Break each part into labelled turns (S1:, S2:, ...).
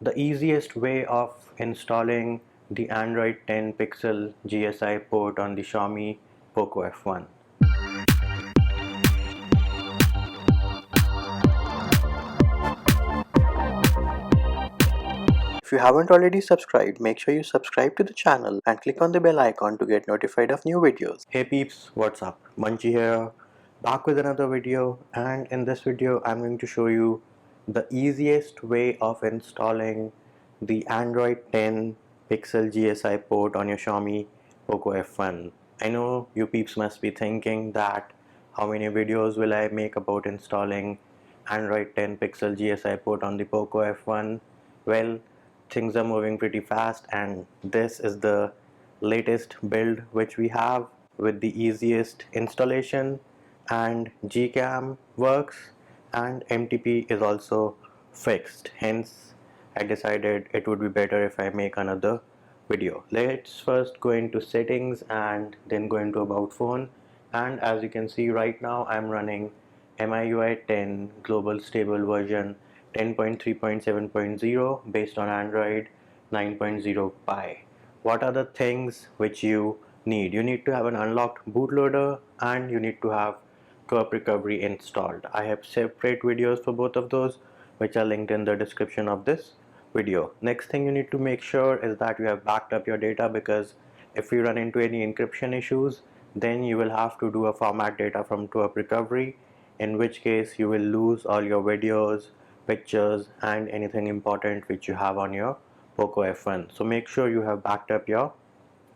S1: The easiest way of installing the Android 10 pixel GSI port on the Xiaomi Poco F1. If you haven't already subscribed, make sure you subscribe to the channel and click on the bell icon to get notified of new videos. Hey peeps, what's up? Munchie here, back with another video, and in this video I'm going to show you the easiest way of installing the Android 10 pixel GSI port on your Xiaomi Poco F1. I know you peeps must be thinking that how many videos will I make about installing Android 10 pixel GSI port on the Poco F1. Well, things are moving pretty fast, and this is the latest build which we have with the easiest installation, and Gcam works and MTP is also fixed. Hence I decided it would be better if I make another video. Let's first go into settings and then go into about phone, and as you can see right now I'm running MIUI 10 global stable version 10.3.7.0 based on Android 9.0 Pie. What are the things which you need? You need to have an unlocked bootloader and you need to have Twerp recovery installed. I have separate videos for both of those which are linked in the description of this video. Next thing you need to make sure is that you have backed up your data, because if you run into any encryption issues, then you will have to do a format data from Twerp recovery, in which case you will lose all your videos, pictures and anything important which you have on your Poco F1. So make sure you have backed up your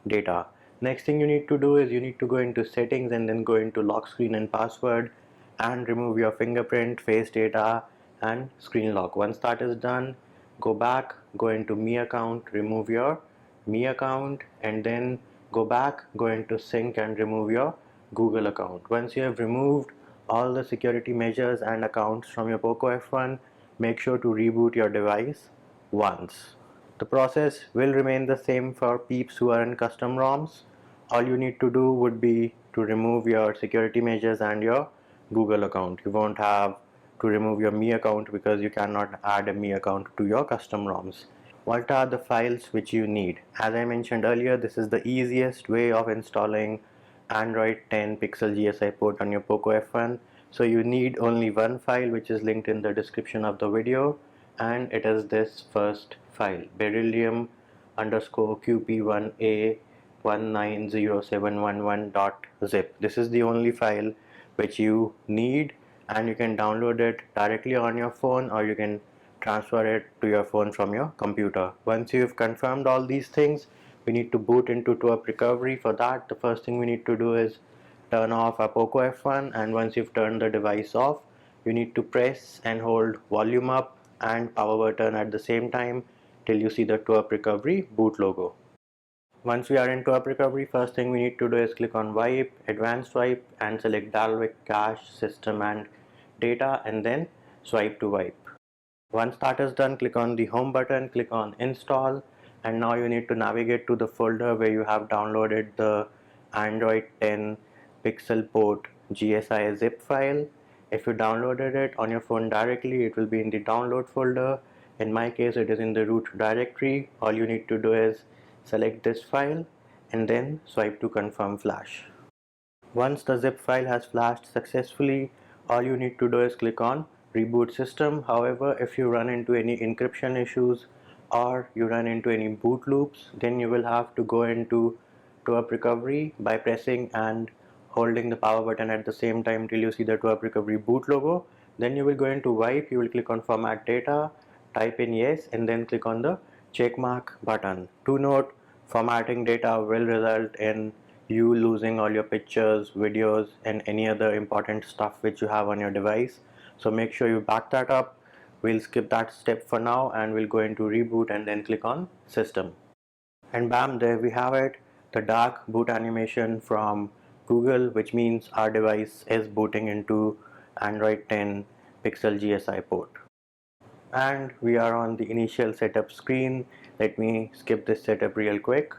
S1: data. Next thing you need to do is you need to go into settings and then go into lock screen and password and remove your fingerprint, face data and screen lock. Once that is done, go back, go into Me account, remove your Me account, and then go back, go into sync and remove your Google account. Once you have removed all the security measures and accounts from your Poco F1, make sure to reboot your device once. The process will remain the same for peeps who are in custom ROMs. All you need to do would be to remove your security measures and your Google account. You won't have to remove your Me account because you cannot add a Me account to your custom ROMs. What are the files which you need? As I mentioned earlier, this is the easiest way of installing Android 10 pixel GSI port on your Poco F1. So you need only one file which is linked in the description of the video, and it is this first file, beryllium underscore qp1a 1907111.zip. This is the only file which you need, and you can download it directly on your phone or you can transfer it to your phone from your computer. Once you've confirmed all these things, we need to boot into Twerp recovery. For that, the first thing we need to do is turn off our Poco F1, and once you've turned the device off, you need to press and hold volume up and power button at the same time till you see the Twerp recovery boot logo. Once we are in Twerp recovery, first thing we need to do is click on wipe, advanced wipe, and select Dalvik cache, system and data, and then swipe to wipe. Once that is done, click on the home button, click on install, and now you need to navigate to the folder where you have downloaded the Android 10 pixel port GSI zip file. If you downloaded it on your phone directly, it will be in the download folder. In my case, it is in the root directory. All you need to do is select this file and then swipe to confirm flash. Once the zip file has flashed successfully, all you need to do is click on reboot system. However, if you run into any encryption issues or you run into any boot loops, then you will have to go into Twerp recovery by pressing and holding the power button at the same time till you see the Twerp recovery boot logo. Then you will go into wipe, you will click on format data, type in yes, and then click on the check mark button. To note, formatting data will result in you losing all your pictures, videos and any other important stuff which you have on your device. So make sure you back that up. We'll skip that step for now and we'll go into reboot and then click on system. And bam, there we have it, the dark boot animation from Google, which means our device is booting into Android 10 pixel GSI port. And we are on the initial setup screen. Let me skip this setup real quick.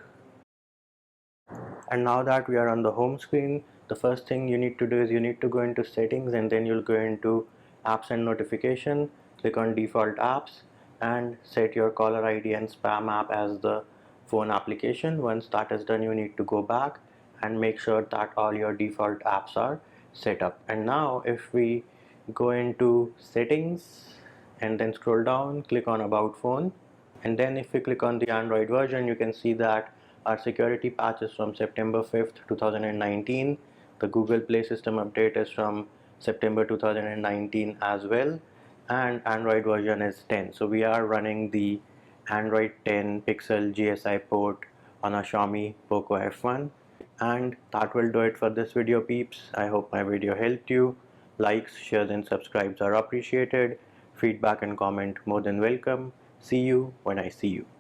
S1: And now that we are on the home screen, the first thing you need to do is you need to go into settings and then you'll go into apps and notification, click on default apps, and set your caller ID and spam app as the phone application. Once that is done, you need to go back and make sure that all your default apps are set up. And now if we go into settings and then scroll down, click on about phone, and then if we click on the Android version, you can see that our security patch is from September 5th 2019. The Google Play system update is from September 2019 as well, and Android version is 10. So we are running the Android 10 Pixel GSI port on a Xiaomi Poco F1. And that will do it for this video, peeps. I hope my video helped you. Likes, shares and subscribes are appreciated. Feedback and comment more than welcome. See you when I see you.